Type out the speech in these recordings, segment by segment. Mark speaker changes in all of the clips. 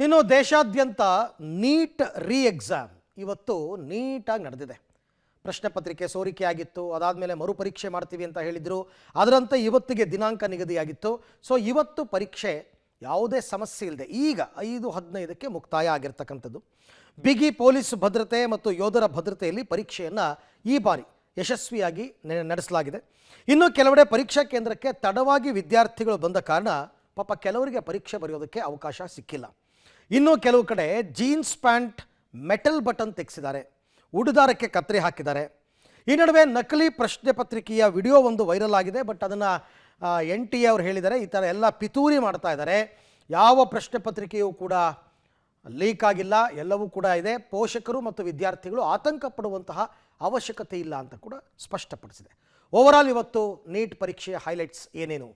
Speaker 1: ಇನ್ನು ದೇಶಾದ್ಯಂತ ನೀಟ್ ರೀ ಎಕ್ಸಾಮ್ ಇವತ್ತು ನೀಟಾಗಿ ನಡೆದಿದೆ. ಪ್ರಶ್ನೆ ಪತ್ರಿಕೆ ಸೋರಿಕೆ ಆಗಿತ್ತು, ಅದಾದಮೇಲೆ ಮರುಪರೀಕ್ಷೆ ಮಾಡ್ತೀವಿ ಅಂತ ಹೇಳಿದರು. ಅದರಂತೆ ಇವತ್ತಿಗೆ ದಿನಾಂಕ ನಿಗದಿಯಾಗಿತ್ತು. ಸೊ ಇವತ್ತು ಪರೀಕ್ಷೆ ಯಾವುದೇ ಸಮಸ್ಯೆ ಇಲ್ಲದೆ ಈಗ 5:15ಕ್ಕೆ ಮುಕ್ತಾಯ ಆಗಿರ್ತಕ್ಕಂಥದ್ದು. ಬಿಗಿ ಪೊಲೀಸ್ ಭದ್ರತೆ ಮತ್ತು ಯೋಧರ ಭದ್ರತೆಯಲ್ಲಿ ಪರೀಕ್ಷೆಯನ್ನು ಈ ಬಾರಿ ಯಶಸ್ವಿಯಾಗಿ ನಡೆಸಲಾಗಿದೆ. ಇನ್ನು ಕೆಲವೆಡೆ ಪರೀಕ್ಷಾ ಕೇಂದ್ರಕ್ಕೆ ತಡವಾಗಿ ವಿದ್ಯಾರ್ಥಿಗಳು ಬಂದ ಕಾರಣ ಪಾಪ ಕೆಲವರಿಗೆ ಪರೀಕ್ಷೆ ಬರೆಯೋದಕ್ಕೆ ಅವಕಾಶ ಸಿಕ್ಕಿಲ್ಲ. ಇನ್ನು ಕೆಲವು ಕಡೆ ಜೀನ್ಸ್ ಪ್ಯಾಂಟ್ ಮೆಟಲ್ ಬಟನ್ ತೆಗೆಸಿದ್ದಾರೆ, ಉಡುದಾರಕ್ಕೆ ಕತ್ತರಿ ಹಾಕಿದ್ದಾರೆ. ಈ ನಡುವೆ ನಕಲಿ ಪ್ರಶ್ನೆ ಪತ್ರಿಕೆಯ ವಿಡಿಯೋ ಒಂದು ವೈರಲ್ ಆಗಿದೆ. ಬಟ್ ಅದನ್ನು NTA ಅವರು ಹೇಳಿದ್ದಾರೆ, ಈ ಥರ ಎಲ್ಲ ಪಿತೂರಿ ಮಾಡ್ತಾ ಇದ್ದಾರೆ, ಯಾವ ಪ್ರಶ್ನೆ ಪತ್ರಿಕೆಯೂ ಕೂಡ ಲೀಕ್ ಆಗಿಲ್ಲ, ಎಲ್ಲವೂ ಕೂಡ ಇದೆ, ಪೋಷಕರು ಮತ್ತು ವಿದ್ಯಾರ್ಥಿಗಳು ಆತಂಕ ಪಡುವಂತಹ ಅವಶ್ಯಕತೆ ಇಲ್ಲ ಅಂತ ಕೂಡ ಸ್ಪಷ್ಟಪಡಿಸಿದೆ. ಓವರಾಲ್ ಇವತ್ತು ನೀಟ್ ಪರೀಕ್ಷೆಯ ಹೈಲೈಟ್ಸ್ ಏನೇನು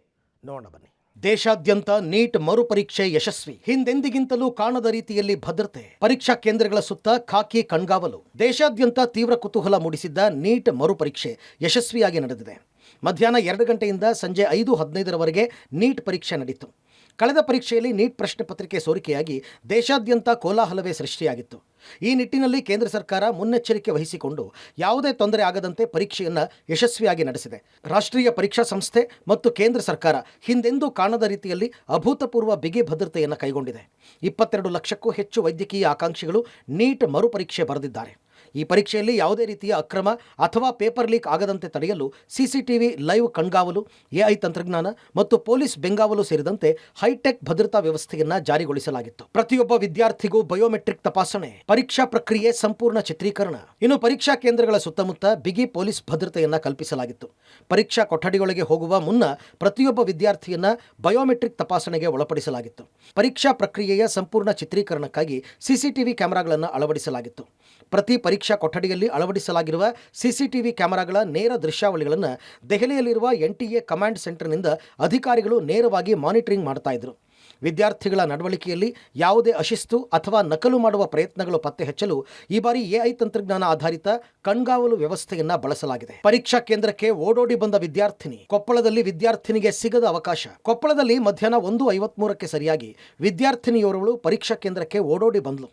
Speaker 1: ನೋಡೋಣ ಬನ್ನಿ. ದೇಶಾದ್ಯಂತ ನೀಟ್ ಮರುಪರೀಕ್ಷೆ ಯಶಸ್ವಿ, ಹಿಂದೆಂದಿಗಿಂತಲೂ ಕಾಣದ ರೀತಿಯಲ್ಲಿ ಭದ್ರತೆ, ಪರೀಕ್ಷಾ ಕೇಂದ್ರಗಳ ಸುತ್ತ ಖಾಕಿ ಕಣ್ಗಾವಲು. ದೇಶಾದ್ಯಂತ ತೀವ್ರ ಕುತೂಹಲ ಮೂಡಿಸಿದ್ದ ನೀಟ್ ಮರುಪರೀಕ್ಷೆ ಯಶಸ್ವಿಯಾಗಿ ನಡೆದಿದೆ. ಮಧ್ಯಾಹ್ನ 2 ಗಂಟೆಯಿಂದ ಸಂಜೆ 5:15ರವರೆಗೆ ನೀಟ್ ಪರೀಕ್ಷೆ ನಡೆಯಿತು. ಕಳೆದ ಪರೀಕ್ಷೆಯಲ್ಲಿ ನೀಟ್ ಪ್ರಶ್ನೆ ಪತ್ರಿಕೆ ಸೋರಿಕೆಯಾಗಿ ದೇಶಾದ್ಯಂತ ಕೋಲಾಹಲವೇ ಸೃಷ್ಟಿಯಾಗಿತ್ತು. ಈ ನಿಟ್ಟಿನಲ್ಲಿ ಕೇಂದ್ರ ಸರ್ಕಾರ ಮುನ್ನೆಚ್ಚರಿಕೆ ವಹಿಸಿಕೊಂಡು ಯಾವುದೇ ತೊಂದರೆ ಆಗದಂತೆ ಪರೀಕ್ಷೆಯನ್ನು ಯಶಸ್ವಿಯಾಗಿ ನಡೆಸಿದೆ. ರಾಷ್ಟ್ರೀಯ ಪರೀಕ್ಷಾ ಸಂಸ್ಥೆ ಮತ್ತು ಕೇಂದ್ರ ಸರ್ಕಾರ ಹಿಂದೆಂದೂ ಕಾಣದ ರೀತಿಯಲ್ಲಿ ಅಭೂತಪೂರ್ವ ಬಿಗಿ ಭದ್ರತೆಯನ್ನು ಕೈಗೊಂಡಿದೆ. 22 ಲಕ್ಷಕ್ಕೂ ಹೆಚ್ಚು ವೈದ್ಯಕೀಯ ಆಕಾಂಕ್ಷಿಗಳು ನೀಟ್ ಮರುಪರೀಕ್ಷೆ ಬರೆದಿದ್ದಾರೆ. ಈ ಪರೀಕ್ಷೆಯಲ್ಲಿ ಯಾವುದೇ ರೀತಿಯ ಅಕ್ರಮ ಅಥವಾ ಪೇಪರ್ ಲೀಕ್ ಆಗದಂತೆ ತಡೆಯಲು CCTV ಲೈವ್ ಕಣ್ಗಾವಲು, AI ತಂತ್ರಜ್ಞಾನ ಮತ್ತು ಪೊಲೀಸ್ ಬೆಂಗಾವಲು ಸೇರಿದಂತೆ ಹೈಟೆಕ್ ಭದ್ರತಾ ವ್ಯವಸ್ಥೆಯನ್ನು ಜಾರಿಗೊಳಿಸಲಾಗಿತ್ತು. ಪ್ರತಿಯೊಬ್ಬ ವಿದ್ಯಾರ್ಥಿಗೂ ಬಯೋಮೆಟ್ರಿಕ್ ತಪಾಸಣೆ, ಪರೀಕ್ಷಾ ಪ್ರಕ್ರಿಯೆ ಸಂಪೂರ್ಣ ಚಿತ್ರೀಕರಣ. ಇನ್ನು ಪರೀಕ್ಷಾ ಕೇಂದ್ರಗಳ ಸುತ್ತಮುತ್ತ ಬಿಗಿ ಪೊಲೀಸ್ ಭದ್ರತೆಯನ್ನು ಕಲ್ಪಿಸಲಾಗಿತ್ತು. ಪರೀಕ್ಷಾ ಕೊಠಡಿಗಳಿಗೆ ಹೋಗುವ ಮುನ್ನ ಪ್ರತಿಯೊಬ್ಬ ವಿದ್ಯಾರ್ಥಿಯನ್ನ ಬಯೋಮೆಟ್ರಿಕ್ ತಪಾಸಣೆಗೆ ಒಳಪಡಿಸಲಾಗಿತ್ತು. ಪರೀಕ್ಷಾ ಪ್ರಕ್ರಿಯೆಯ ಸಂಪೂರ್ಣ ಚಿತ್ರೀಕರಣಕ್ಕಾಗಿ CCTV ಕ್ಯಾಮೆರಾಗಳನ್ನು ಅಳವಡಿಸಲಾಗಿತ್ತು. ಪ್ರತಿ ಪರೀಕ್ಷಾ ಕೊಠಡಿಯಲ್ಲಿ ಅಳವಡಿಸಲಾಗಿರುವ CCTV ಕ್ಯಾಮೆರಾಗಳ ನೇರ ದೃಶ್ಯಾವಳಿಗಳನ್ನು ದೆಹಲಿಯಲ್ಲಿರುವ NTA ಕಮಾಂಡ್ ಸೆಂಟರ್ನಿಂದ ಅಧಿಕಾರಿಗಳು ನೇರವಾಗಿ ಮಾನಿಟರಿಂಗ್ ಮಾಡ್ತಾ ಇದ್ರು. ವಿದ್ಯಾರ್ಥಿಗಳ ನಡವಳಿಕೆಯಲ್ಲಿ ಯಾವುದೇ ಅಶಿಸ್ತು ಅಥವಾ ನಕಲು ಮಾಡುವ ಪ್ರಯತ್ನಗಳು ಪತ್ತೆ ಹಚ್ಚಲು ಈ ಬಾರಿ AI ತಂತ್ರಜ್ಞಾನ ಆಧಾರಿತ ಕಣ್ಗಾವಲು ವ್ಯವಸ್ಥೆಯನ್ನ ಬಳಸಲಾಗಿದೆ. ಪರೀಕ್ಷಾ ಕೇಂದ್ರಕ್ಕೆ ಓಡೋಡಿ ಬಂದ ವಿದ್ಯಾರ್ಥಿನಿ, ಕೊಪ್ಪಳದಲ್ಲಿ ವಿದ್ಯಾರ್ಥಿನಿಗೆ ಸಿಗದ ಅವಕಾಶ. ಕೊಪ್ಪಳದಲ್ಲಿ ಮಧ್ಯಾಹ್ನ 1:53ಕ್ಕೆ ಸರಿಯಾಗಿ ವಿದ್ಯಾರ್ಥಿನಿಯೋರ್ವಳು ಪರೀಕ್ಷಾ ಕೇಂದ್ರಕ್ಕೆ ಓಡೋಡಿ ಬಂದ್ಲು.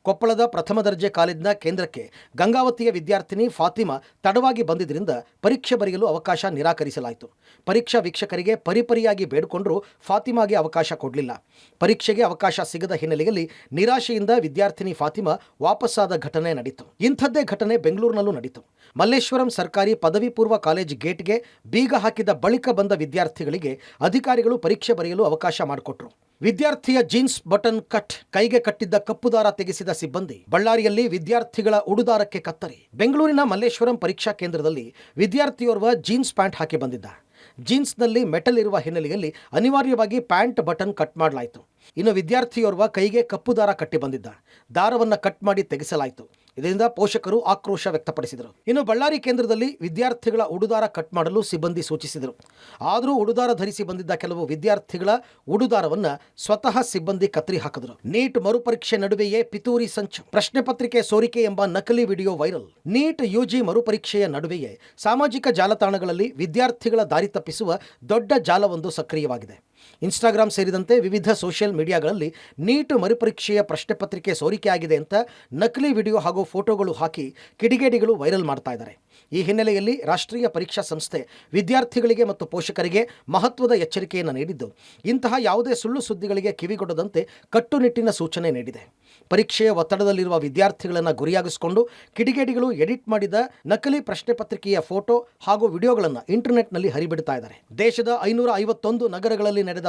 Speaker 1: ಕೊಪ್ಪಳದ ಪ್ರಥಮ ದರ್ಜೆ ಕಾಲೇಜಿನ ಕೇಂದ್ರಕ್ಕೆ ಗಂಗಾವತಿಯ ವಿದ್ಯಾರ್ಥಿನಿ ಫಾತಿಮಾ ತಡವಾಗಿ ಬಂದಿದ್ದರಿಂದ ಪರೀಕ್ಷೆ ಬರೆಯಲು ಅವಕಾಶ ನಿರಾಕರಿಸಲಾಯಿತು. ಪರೀಕ್ಷಾ ವೀಕ್ಷಕರಿಗೆ ಪರಿಪರಿಯಾಗಿ ಬೇಡಿಕೊಂಡರೂ ಫಾತಿಮಾಗೆ ಅವಕಾಶ ಕೊಡಲಿಲ್ಲ. ಪರೀಕ್ಷೆಗೆ ಅವಕಾಶ ಸಿಗದ ಹಿನ್ನೆಲೆಯಲ್ಲಿ ನಿರಾಶೆಯಿಂದ ವಿದ್ಯಾರ್ಥಿನಿ ಫಾತಿಮಾ ವಾಪಸ್ಸಾದ ಘಟನೆ ನಡೆಯಿತು. ಇಂಥದ್ದೇ ಘಟನೆ ಬೆಂಗಳೂರಿನಲ್ಲೂ ನಡೆಯಿತು. ಮಲ್ಲೇಶ್ವರಂ ಸರ್ಕಾರಿ ಪದವಿ ಪೂರ್ವ ಕಾಲೇಜ್ ಗೇಟ್ಗೆ ಬೀಗ ಹಾಕಿದ ಬಳಿಕ ಬಂದ ವಿದ್ಯಾರ್ಥಿಗಳಿಗೆ ಅಧಿಕಾರಿಗಳು ಪರೀಕ್ಷೆ ಬರೆಯಲು ಅವಕಾಶ ಮಾಡಿಕೊಟ್ರು. ವಿದ್ಯಾರ್ಥಿಯ ಜೀನ್ಸ್ ಬಟನ್ ಕಟ್, ಕೈಗೆ ಕಟ್ಟಿದ್ದ ಕಪ್ಪು ದಾರ ತೆಗೆಸಿದ ಸಿಬ್ಬಂದಿ. ಬಳ್ಳಾರಿಯಲ್ಲಿ ವಿದ್ಯಾರ್ಥಿಗಳ ಉಡುದಾರಕ್ಕೆ ಕತ್ತರಿ. ಬೆಂಗಳೂರಿನ ಮಲ್ಲೇಶ್ವರಂ ಪರೀಕ್ಷಾ ಕೇಂದ್ರದಲ್ಲಿ ವಿದ್ಯಾರ್ಥಿಯೋರ್ವ ಜೀನ್ಸ್ ಪ್ಯಾಂಟ್ ಹಾಕಿ ಬಂದಿದ್ದ. ಜೀನ್ಸ್ನಲ್ಲಿ ಮೆಟಲ್ ಇರುವ ಹಿನ್ನೆಲೆಯಲ್ಲಿ ಅನಿವಾರ್ಯವಾಗಿ ಪ್ಯಾಂಟ್ ಬಟನ್ ಕಟ್ ಮಾಡಲಾಯಿತು. ಇನ್ನು ವಿದ್ಯಾರ್ಥಿಯೋರ್ವ ಕೈಗೆ ಕಪ್ಪು ದಾರ ಕಟ್ಟಿ ಬಂದಿದ್ದ. ದಾರವನ್ನು ಕಟ್ ಮಾಡಿ ತೆಗೆಸಲಾಯಿತು. ಇದರಿಂದ ಪೋಷಕರು ಆಕ್ರೋಶ ವ್ಯಕ್ತಪಡಿಸಿದರು. ಇನ್ನು ಬಳ್ಳಾರಿ ಕೇಂದ್ರದಲ್ಲಿ ವಿದ್ಯಾರ್ಥಿಗಳ ಉಡುದಾರ ಕಟ್ ಮಾಡಲು ಸಿಬ್ಬಂದಿ ಸೂಚಿಸಿದರು. ಆದರೂ ಉಡುದಾರ ಧರಿಸಿ ಬಂದಿದ್ದ ಕೆಲವು ವಿದ್ಯಾರ್ಥಿಗಳ ಉಡುದಾರವನ್ನು ಸ್ವತಃ ಸಿಬ್ಬಂದಿ ಕತ್ತರಿ ಹಾಕಿದರು. ನೀಟ್ ಮರುಪರೀಕ್ಷೆ ನಡುವೆಯೇ ಪಿತೂರಿ ಸಂಚು, ಪ್ರಶ್ನೆ ಪತ್ರಿಕೆ ಸೋರಿಕೆ ಎಂಬ ನಕಲಿ ವಿಡಿಯೋ ವೈರಲ್. ನೀಟ್ UG ಮರುಪರೀಕ್ಷೆಯ ನಡುವೆಯೇ ಸಾಮಾಜಿಕ ಜಾಲತಾಣಗಳಲ್ಲಿ ವಿದ್ಯಾರ್ಥಿಗಳ ದಾರಿ ತಪ್ಪಿಸುವ ದೊಡ್ಡ ಜಾಲವೊಂದು ಸಕ್ರಿಯವಾಗಿದೆ. ಇನ್ಸ್ಟಾಗ್ರಾಮ್ ಸೇರಿದಂತೆ ವಿವಿಧ ಸೋಷಿಯಲ್ ಮೀಡಿಯಾಗಳಲ್ಲಿ ನೀಟ್ ಮರುಪರೀಕ್ಷೆಯ ಪ್ರಶ್ನೆ ಪತ್ರಿಕೆ ಸೋರಿಕೆಯಾಗಿದೆ ಅಂತ ನಕಲಿ ವಿಡಿಯೋ ಹಾಗೂ ಫೋಟೋಗಳು ಹಾಕಿ ಕಿಡಿಗೇಡಿಗಳು ವೈರಲ್ ಮಾಡ್ತಾ ಇದ್ದಾರೆ. ಈ ಹಿನ್ನೆಲೆಯಲ್ಲಿ ರಾಷ್ಟ್ರೀಯ ಪರೀಕ್ಷಾ ಸಂಸ್ಥೆ ವಿದ್ಯಾರ್ಥಿಗಳಿಗೆ ಮತ್ತು ಪೋಷಕರಿಗೆ ಮಹತ್ವದ ಎಚ್ಚರಿಕೆಯನ್ನು ನೀಡಿದ್ದು, ಇಂತಹ ಯಾವುದೇ ಸುಳ್ಳು ಸುದ್ದಿಗಳಿಗೆ ಕಿವಿಗೊಡದಂತೆ ಕಟ್ಟುನಿಟ್ಟಿನ ಸೂಚನೆ ನೀಡಿದೆ. ಪರೀಕ್ಷೆಯ ಒತ್ತಡದಲ್ಲಿರುವ ವಿದ್ಯಾರ್ಥಿಗಳನ್ನು ಗುರಿಯಾಗಿಸಿಕೊಂಡು ಕಿಡಿಗೇಡಿಗಳು ಎಡಿಟ್ ಮಾಡಿದ ನಕಲಿ ಪ್ರಶ್ನೆ ಪತ್ರಿಕೆಯ ಫೋಟೋ ಹಾಗೂ ವಿಡಿಯೋಗಳನ್ನು ಇಂಟರ್ನೆಟ್ನಲ್ಲಿ ಹರಿಬಿಡ್ತಾ ಇದ್ದಾರೆ. ದೇಶದ 551 ನಗರಗಳಲ್ಲಿ ನಡೆದ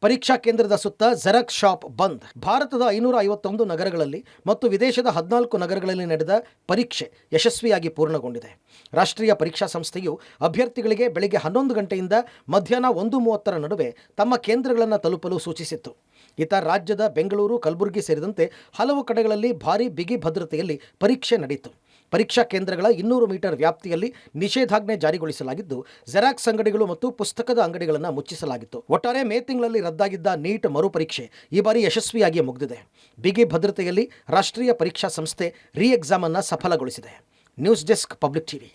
Speaker 1: ಪರೀಕ್ಷಾ ಕೇಂದ್ರದ ಸುತ್ತ ಜೆರಾಕ್ಸ್ ಶಾಪ್ ಬಂದ್. ಭಾರತದ 551 ನಗರಗಳಲ್ಲಿ ಮತ್ತು ವಿದೇಶದ 14 ನಗರಗಳಲ್ಲಿ ನಡೆದ ಪರೀಕ್ಷೆ ಯಶಸ್ವಿಯಾಗಿ ಪೂರ್ಣಗೊಂಡಿದೆ. ರಾಷ್ಟ್ರೀಯ ಪರೀಕ್ಷಾ ಸಂಸ್ಥೆಯು ಅಭ್ಯರ್ಥಿಗಳಿಗೆ ಬೆಳಗ್ಗೆ 11 ಗಂಟೆಯಿಂದ ಮಧ್ಯಾಹ್ನ 1:30ರ ನಡುವೆ ತಮ್ಮ ಕೇಂದ್ರಗಳನ್ನು ತಲುಪಲು ಸೂಚಿಸಿತ್ತು. ಇತ ರಾಜ್ಯದ ಬೆಂಗಳೂರು, ಕಲಬುರಗಿ ಸೇರಿದಂತೆ ಹಲವು ಕಡೆಗಳಲ್ಲಿ ಭಾರೀ ಬಿಗಿ ಭದ್ರತೆಯಲ್ಲಿ ಪರೀಕ್ಷೆ ನಡೆಯಿತು. ಪರೀಕ್ಷಾ ಕೇಂದ್ರಗಳ 200 ಮೀಟರ್ ವ್ಯಾಪ್ತಿಯಲ್ಲಿ ನಿಷೇಧಾಜ್ಞೆ ಜಾರಿಗೊಳಿಸಲಾಗಿದ್ದು, ಜೆರಾಕ್ಸ್ ಅಂಗಡಿಗಳು ಮತ್ತು ಪುಸ್ತಕದ ಅಂಗಡಿಗಳನ್ನು ಮುಚ್ಚಿಸಲಾಗಿತ್ತು. ಒಟ್ಟಾರೆ ಮೇ ತಿಂಗಳಲ್ಲಿ ರದ್ದಾಗಿದ್ದ ನೀಟ್ ಮರುಪರೀಕ್ಷೆ ಈ ಬಾರಿ ಯಶಸ್ವಿಯಾಗಿ ಮುಗಿದಿದೆ. ಬಿಗಿ ಭದ್ರತೆಯಲ್ಲಿ ರಾಷ್ಟ್ರೀಯ ಪರೀಕ್ಷಾ ಸಂಸ್ಥೆ ರೀ ಎಕ್ಸಾಮ್ ಅನ್ನು ಸಫಲಗೊಳಿಸಿದೆ. News desk, public TV.